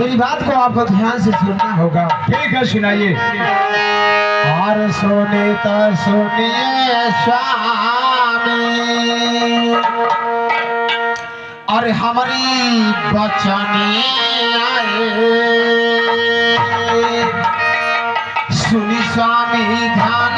मेरी बात को आपको ध्यान से सुनना होगा। ठीक है, सुनाइए। और सुने तो सुनिए स्वामी, और हमारी बचने आए, सुनी स्वामी ध्यान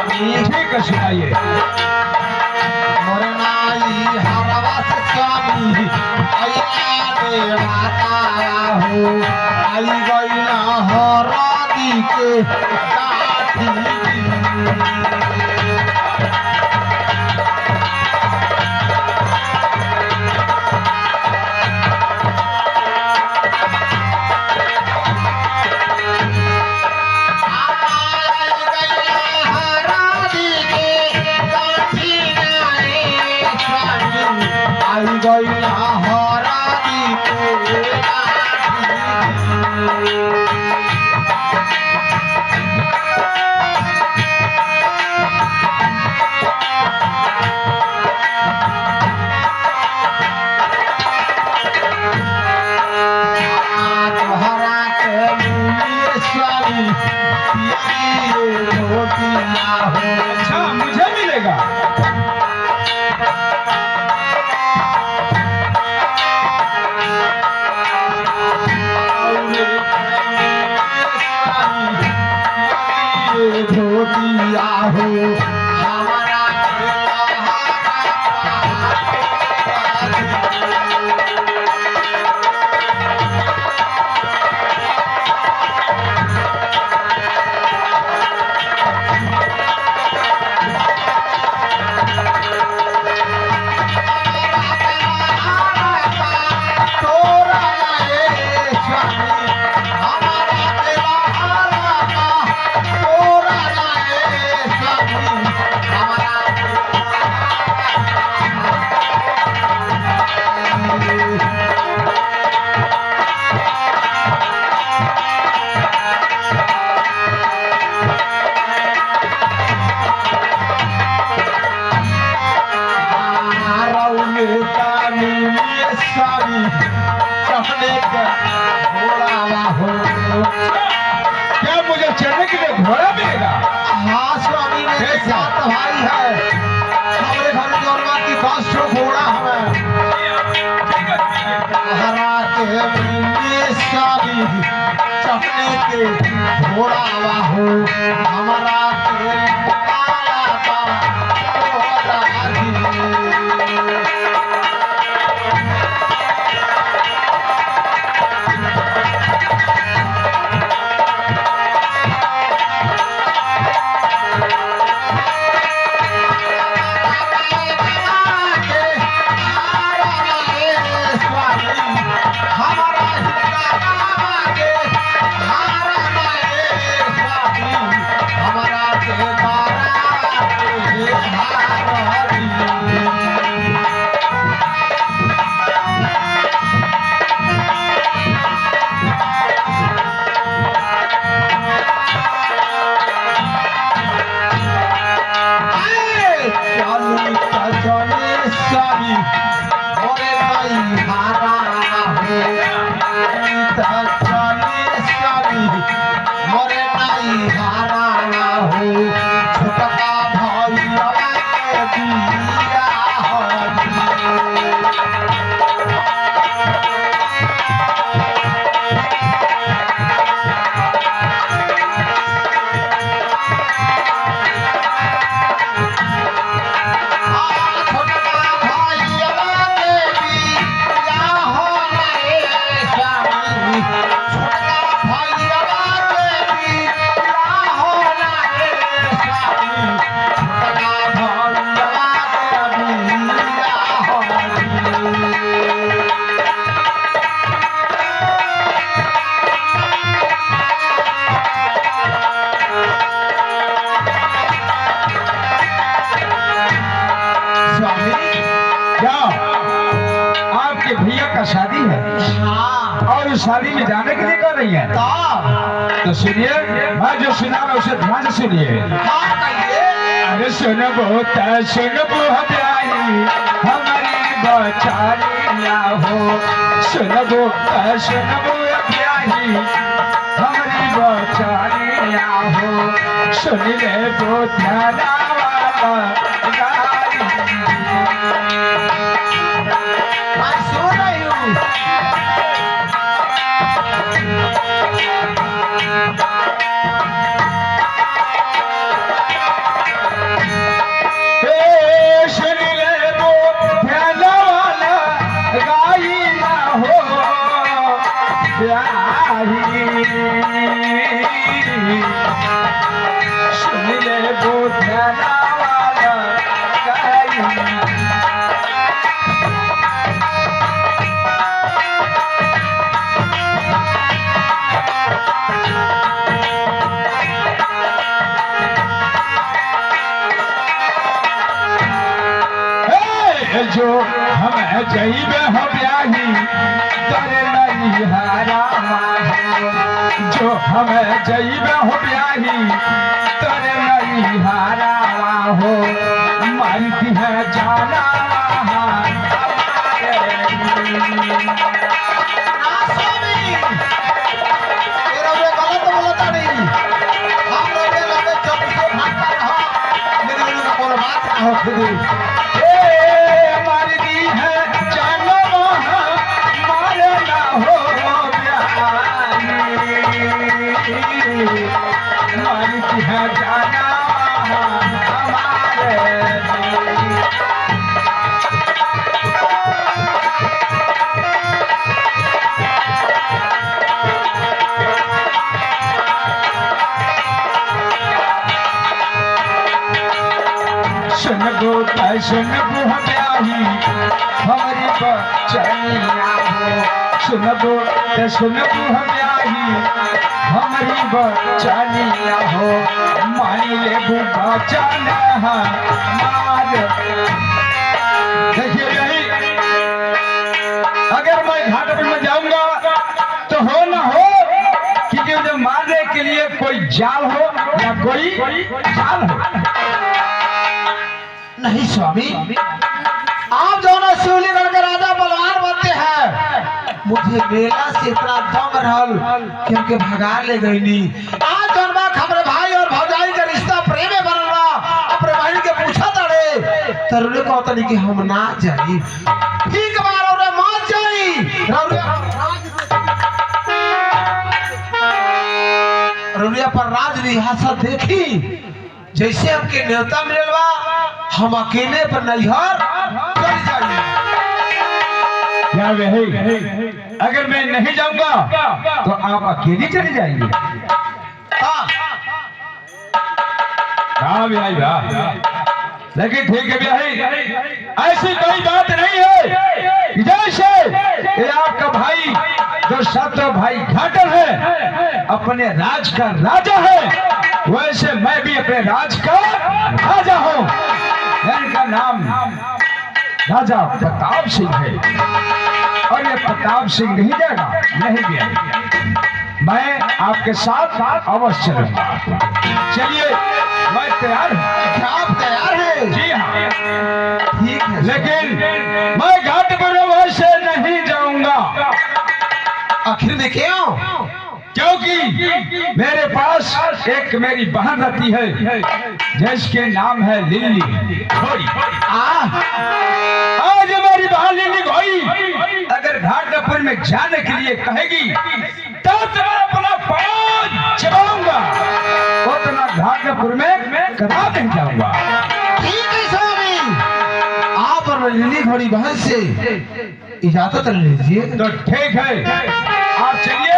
लगाई। ठीक है, सुनाइए। मोरनाई हरवास स्वामी अय्या माता हो, आई गई ना हरदी के काठी। अच्छा, मुझे मिलेगा। धोतिया हो हमारा क्या मुझे चढ़ने के लिए घोड़ा मिलेगा? हाँ स्वामी, मेरे साथ भाई है, हमारे घर में और बात की 10 घोड़ा हमें स्वामी चढ़ने के घोड़ा हो हमारा मरे नहीं हारा हो शादी में जाने के लिए कर रही है। तो सुनिए, मैं जो सुना रहा हूँ उसे ध्यान से सुनिए। हाँ कहिए। अरे सुनबो प्यारी हमारी बचानिया हो, सुनबो प्यारी हमारी बचानिया हो, सुन ले तो ध्यान वाला गारी। मैं सुन रही हूँ। सुन ले वो ध्यान वाला गाई ना हो प्यारी, सुन ले वो ध्यान वाला गाई। जो हम जईब हो ब्याही करे नहीं हारा हो, जो हम जईब हो ब्याही करे नहीं हारा हो, मानती है जाना तेरा वो गलत बोलता नहीं। हम लोग ये लगे चौबीसों घंटा रहो, मेरे लिए ना बोलो बात ना हो खुद ही। मारती है जाना मारे ना हो प्यारी, मारती है जाना हमारे सुन गो ब्याही हमारी बचनिया हो, सुन गो ब्याही हमारी बचनिया हो, मानी ले बचन हमार। देखिए यही, अगर मैं घाट पर में जाऊंगा तो हो ना हो कि मुझे मारने के लिए कोई जाल हो या कोई जाल हो। नहीं स्वामी, आप जो ना शिवलीगढ़ के राजा बलवान बनते हैं, मुझे मेला से इतना दम रहल कि हमके भगा ले गई नी। आज जौन बा हमरे भाई और भौजाई के रिश्ता प्रेम में बनल बा, अपने भाई के पूछा तड़े तरुणे कहतनी कि हम ना जाई। ठीक बार और मान जाई। रुरिया पर राज रिहासत देखी, जैसे हमके न्योता मिलल बा, हम अकेले पर नैहर चल जाइए। क्या वही, अगर मैं नहीं जाऊंगा तो आप अकेली चली जाएंगे। हाँ भाई वाह, लेकिन ठीक है भाई, ऐसी कोई बात नहीं है। जैसे ये आपका भाई जो सत्र भाई घाटन है अपने राज का राजा है, वैसे मैं भी अपने राज का राजा हूँ। इनका नाम राजा प्रताप सिंह है और ये प्रताप सिंह नहीं जाएगा, नहीं गया। मैं आपके साथ अवश्य चलूंगा। चलिए मैं तैयार हूँ। आप तैयार हैं? जी हाँ, ठीक है। लेकिन मैं घाट पर वैसे नहीं जाऊंगा। आखिर में क्यों? क्योंकि मेरे पास एक मेरी बहन रहती है जिसके नाम है लिल्ली घोड़ी। आज हमारी बहन लिल्ली घोड़ी अगर घाटपुर में जाने के लिए कहेगी तो मैं अपना पाँव चबाऊंगा, उतना घाटपुर में कदा नहीं जाऊंगा। ठीक है स्वामी, आप और लिल्ली घोड़ी बहन से इजाजत ले लीजिए। तो ठीक है, आप चलिए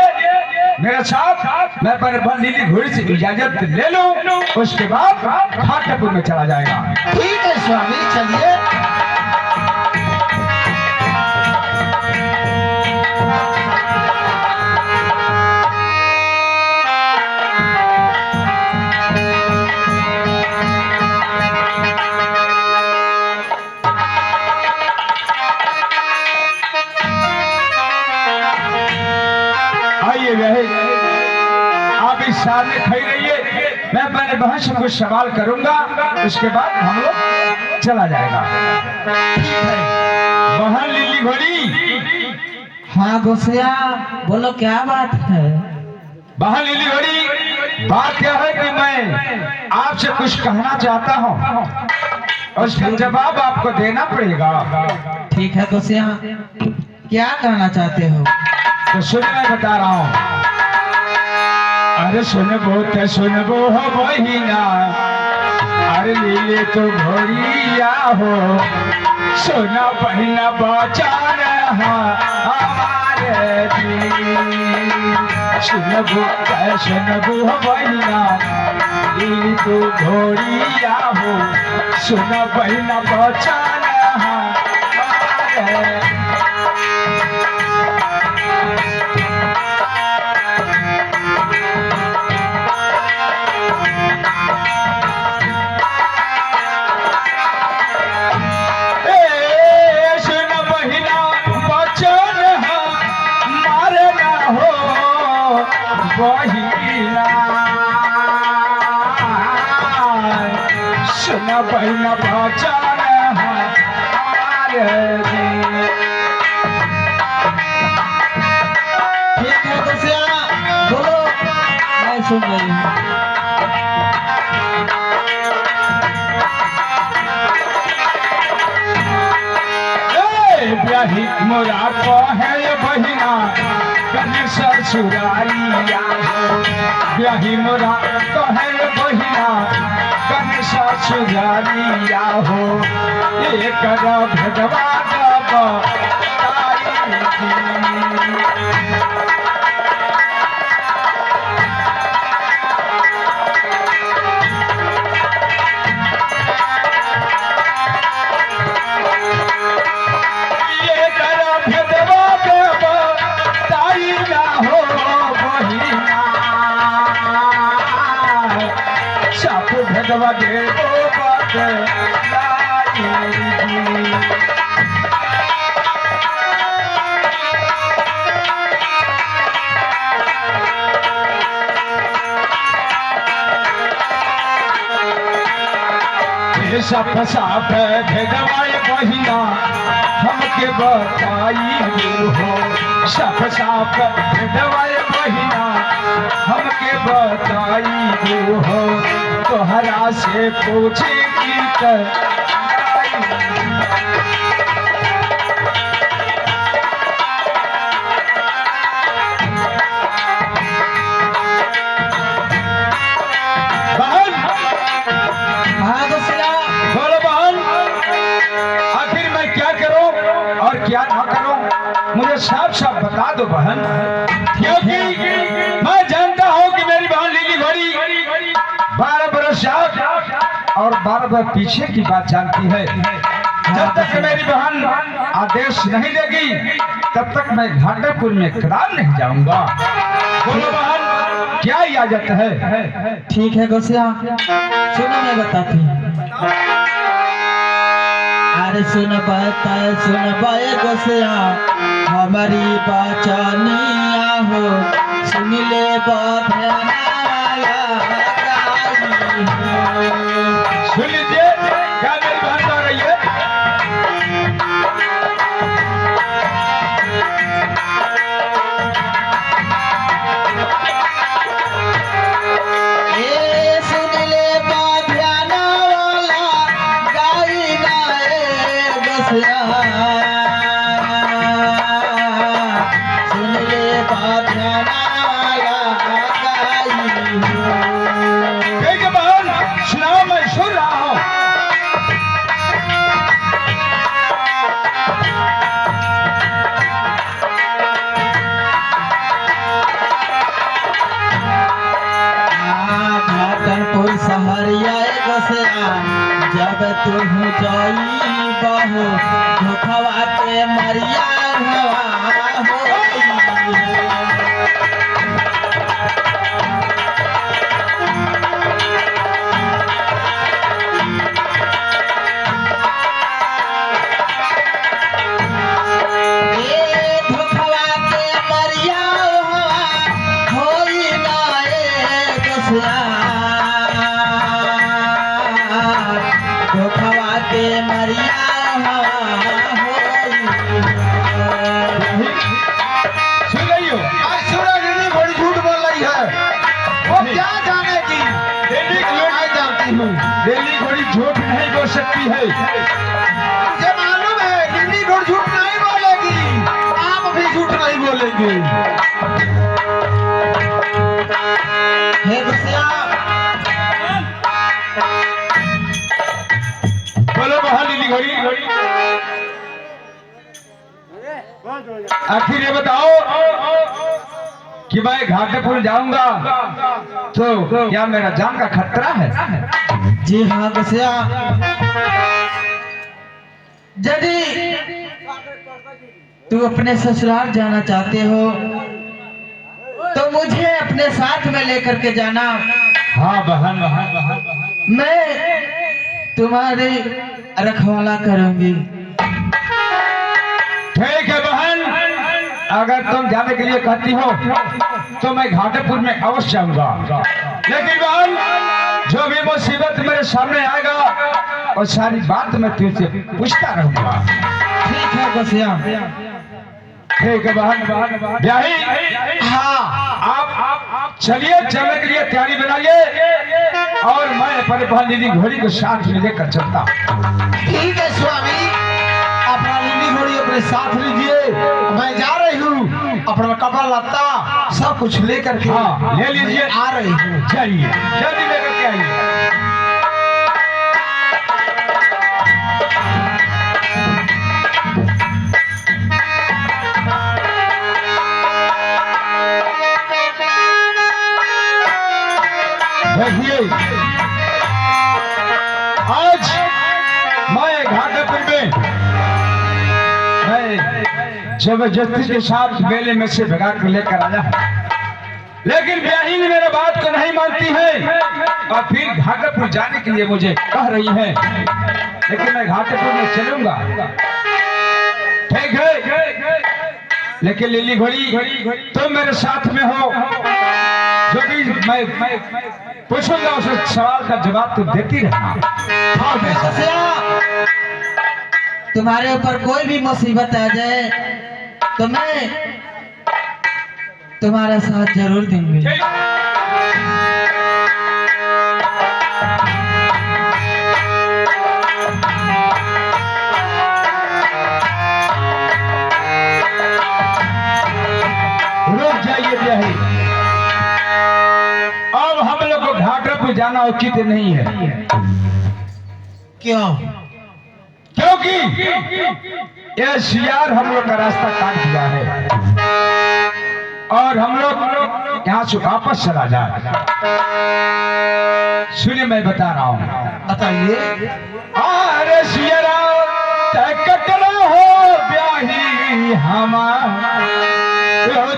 मेरे साथ। मैं पर नीली घोड़ी से इजाजत ले लूं, उसके बाद घाटपुर में चला जाएगा। ठीक है स्वामी, चलिए। तुम्हारे बहन से कुछ सवाल करूंगा, उसके बाद हम लोग चला जाएगा। ठीक है। बहन लिली घोड़ी, हाँ गोसिया, बोलो क्या बात है? बहन लिली घोड़ी, बात क्या है कि मैं आपसे कुछ कहना चाहता हूँ और उसका जवाब आपको देना पड़ेगा। ठीक है गोसिया, क्या कहना चाहते हो? तो सुनो, मैं बता रहा हूँ। अरे सुनबो तो सुनबो हो बहिना, अरे लीले तो घोड़िया हो, सोना बहिना बचान हमारे दिल। सुनबो तो सुनबो हो बहिना, लीले तो घोड़िया हो, सोना बहिना बचान हमारे। बहिना सुना बहिना बचान हमारे दिल। ठीक है गोसिया, बोलो, मैं सुन रही हूँ। ब्याही मोरा को है बहिना, कने ससुरारिया हो। ब्याही मोरा को है बहिना, कने ससुरारिया हो। एक भेदवा भेदवा दे बात साफ साफ भेदवाए बहिना हमके बताई हो। साफ साफ भेदवाए बहिना हमके बताई हो। तोहरा से पूछे की क्या ना करो, मुझे साफ साफ बता दो बहन, क्योंकि मैं जानता हूँ कि मेरी बहन लिली घोड़ी 12 बरस और 12 बरस पीछे की बात जानती है। जब तक मेरी बहन आदेश नहीं देगी तब तक मैं घाटापुर में कदार नहीं जाऊंगा। बोलो बहन, क्या इजाजत है? ठीक है गोसिया, सुनो मैं बताती हूँ। अरे सुन बाय गोसिया, हमारी बचनिया हो, सुन ले सुन लीजिए, क्या मेरी बात आ रही है? सुनाओ, मैं सुन रहा हूँ। घाटनपुर सहरिया गोसिया, जब तुम जाई बहू धोखवा के मरिया हवा हो। लड़ैया सुन रही हो? लिली घोड़ी झूठ बोल रही है। वो क्या जानेगी? मैं जानती हूँ। लिली घोड़ी झूठ नहीं बोल सकती है। मुझे मालूम है लिली घोड़ी झूठ नहीं बोलेगी, आप भी झूठ नहीं बोलेंगे। हे गुस्सिया, बोलो वहाँ लिली घोड़ी। आखिर ये बताओ कि मैं घाटपुर जाऊंगा तो क्या मेरा जान का खतरा है? जी हाँ गुस्सिया, यदि तू अपने ससुराल जाना चाहते हो तो मुझे अपने साथ में लेकर के जाना। हाँ बहन, बहन, बहन, बहन। मैं तुम्हारी रखवाला करूंगी। ठीक है बहन, अगर तुम जाने के लिए कहती हो तो मैं घाटपुर में अवश्य जाऊंगा। लेकिन बहन, जो भी मुसीबत मेरे सामने आएगा और सारी बात मैं तुझसे पूछता रहूंगा। ठीक है गुस्सिया। ठीक है बहन। ब्याही, हाँ, आप चलिए, चलने के लिए तैयारी बनाइए और मैं अपने बहन लिली घोड़ी को साथ में लेकर चलता। ठीक है स्वामी, अपना लिली घोड़ी अपने साथ लीजिए। मैं जा रही हूँ, अपना कपड़ा लत्ता सब कुछ लेकर के। हाँ, ले लीजिए। मैं आ रही हूँ। चलिए, जल्दी लेकर के आइए। देखिए, आज मैं घाटपुर में जबरदस्ती के साथ मेले में से भगा कर लेकर आया, लेकिन ब्याही ने मेरा बात को नहीं मानती है और फिर घाटपुर जाने के लिए मुझे कह रही है। लेकिन मैं घाटपुर में चलूंगा, ठीक है। लेकिन लिली घोड़ी तुम मेरे साथ में हो, जो भी मैं पूछूंगा उस सवाल का जवाब तुम देती रहना। तुम्हारे ऊपर कोई भी मुसीबत आ जाए तो मैं तुम्हारा साथ जरूर दूंगी। रुक जाइए ब्याही, अब हम लोग को घाटपुर जाना उचित नहीं है। क्यों? क्योंकि यह सियार हम लोग का रास्ता काट दिया है और हम लोग यहाँ से वापस चला जाए। सुनिए, मैं बता रहा हूँ। बताइए। अरे सियारा कटरा हो ब्याही हमारा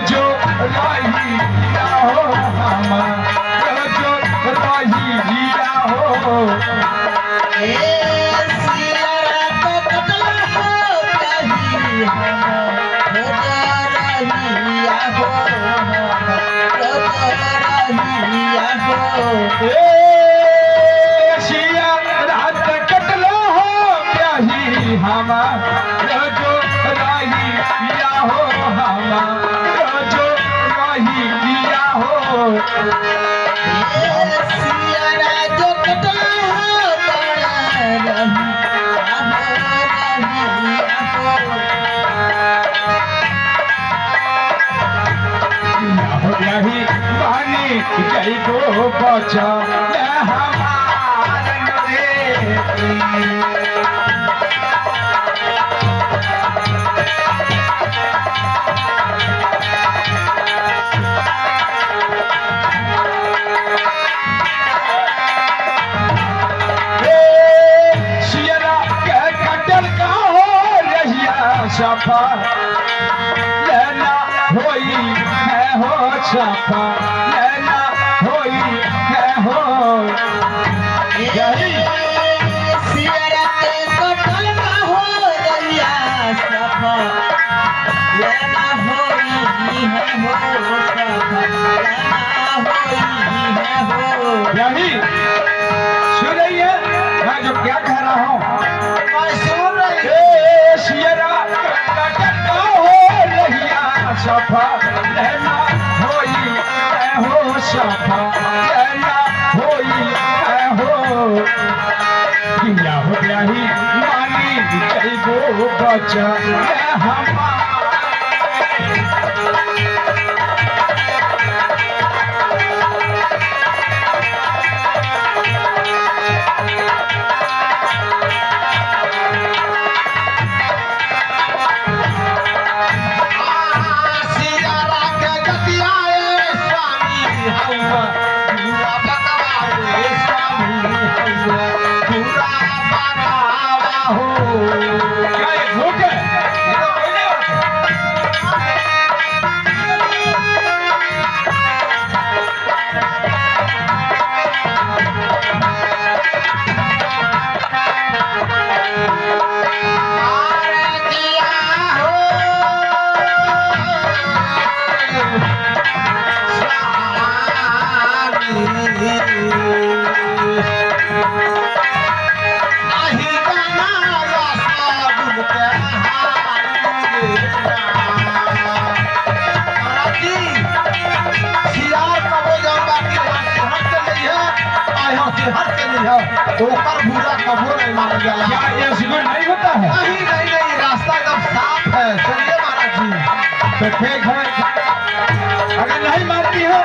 जो राही हो, हमारा जो राही हो। हमारा जो राही लिया हो, हमारा जो राही लिया हो। यही पानी जय को बचा हमारे सफा लेना होई है हो, सफा लेना होई है हो। यही सियारा के कटल का हो रहिया सफा लेना होई है हो, सफा लेना होई है हो। यही सुन रही है, मैं जो क्या कह रहा हूँ? मैं सुन रही हूँ। ए सियरा कटका हो रहिया सफा लेना होई हो सफा लेना होई हो किया हो गया ही मानी जइबो बचा हम ओकर बुरा कबो नहीं माना जाला। क्या ये सिगरेट नहीं होता है? नहीं, रास्ता एकदम साफ है। चलिए महाराज जी। तो ठीक है, अगर नहीं मानती हो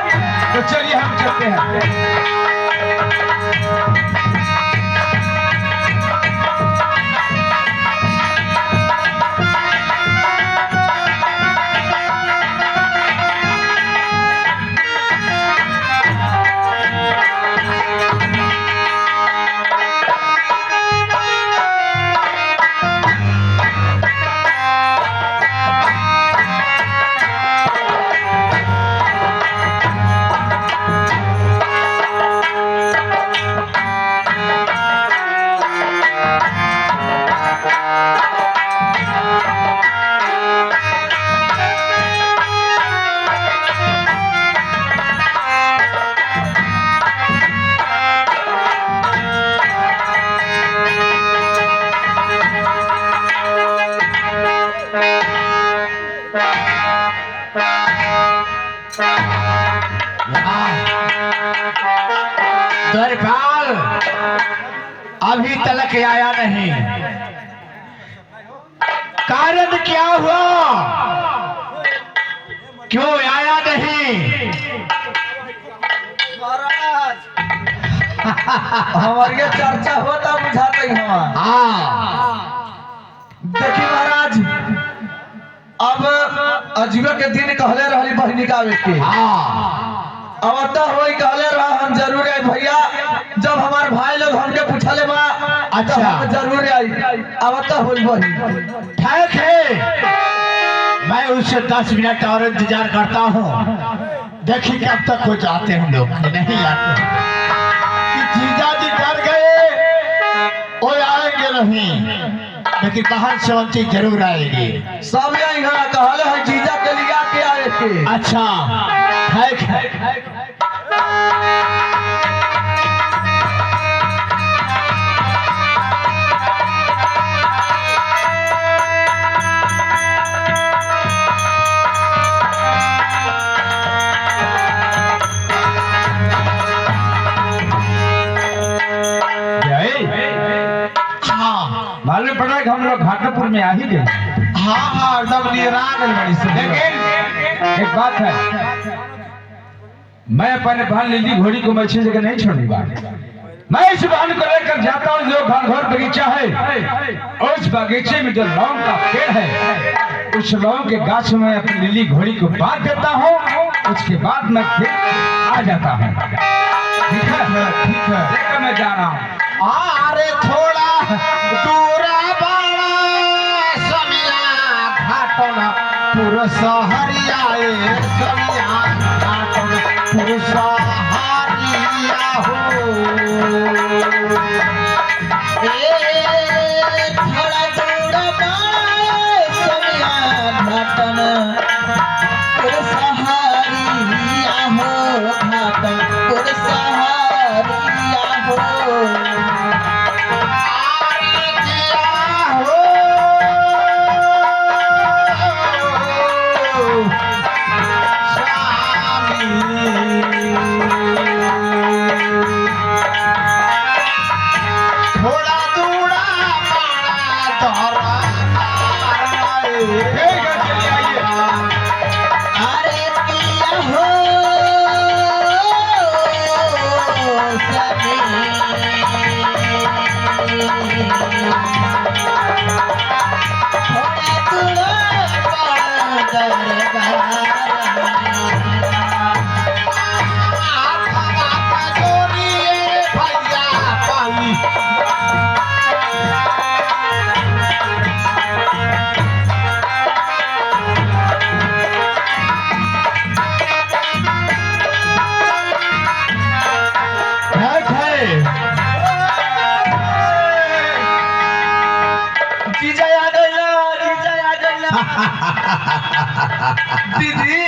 तो चलिए हम चलते हैं। द्वारपाल अभी तक आया नहीं, कारण क्या हुआ? क्यों आया नहीं? हमारे चर्चा होता बुझाता ही हमारा। हाँ देखी महाराज, अब अजीबे के दिन कहले रही बहनी का के हाँ अब तो हो कहले रहा हम जरूर आई भैया। जब हमारे भाई लोग हमके पूछले बा अच्छा। तो हम जरूर आई। अब तो हो बही ठीक है, मैं उससे 10 मिनट और इंतजार करता हूँ। देखिए कब तक हो जाते हैं लोग, नहीं आते कि जीजा जी डर गए वो आएंगे नहीं, लेकिन बाहर से वंची जरूर आएगी। सब यहाँ कहले है जीजा के लिया के आए थे। अच्छा ठीक है। मालूम पड़ा कि हम लोग घाटापुर में आ ही गए। हाँ एकदम निराग बड़ी से। लेकिन एक बात है, मैं अपने बहन लिली घोड़ी को मैं अच्छी जगह नहीं छोड़ूंगा। मैं इस बहन को लेकर जाता हूँ जो घर बगीचा है, और उस बगीचे में जो लौंग का पेड़ है, उस लौंग के गाछ में अपनी लिली घोड़ी को बांध देता हूँ। उसके बाद मैं फिर आ जाता हूँ। ठीक है, लेकर मैं जा रहा हूँ। अरे थोड़ा दूरा बड़ा समिया घाटन पुरुष हरियाए, समिया घाटन पुरुष हरिया हो। थोड़ा दूर बाए समिया घाटन पुरुष हरिया हो, घाटन पुरुष हरिया हो। दीदी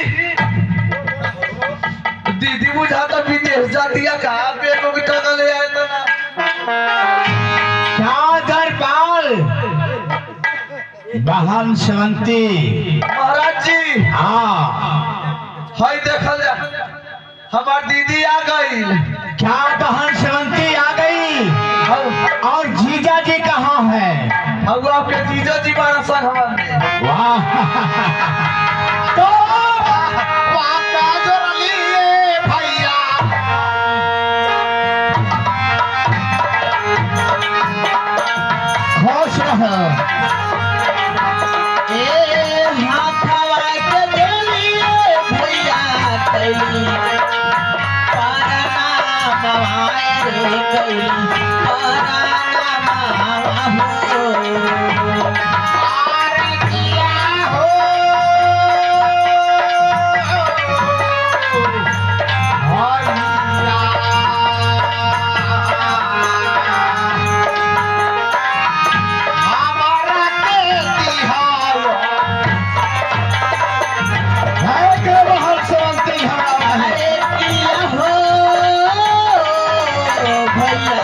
दीदी बुझाता विदेश जातिया कहाँ पे को भी टका ले आए तो ना क्या दरबार बहन शांति। महाराज जी हाँ हाय देखल जा हमार दीदी आ गई। क्या बहन शांति आ गई? और जीजा जी कहाँ है? अब आपके जीजा जी बारा संग हमारे वाह तो वाका जोरली भैया खुश रहो। ए हाथवा के देलिए भैया कैली पारना मवाए रे कैली पारना मवा आर किया हो हमारा के दिहाओ है के बहुत शांति हमारा है किया हो भैया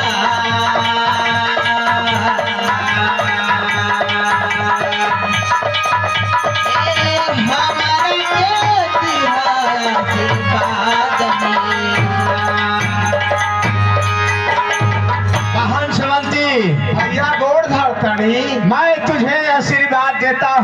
हमारे के दिहाया के बाद बहन शांति भैया गोड़ धरतड़ी मैं तुझे आशीर्वाद देता हूँ।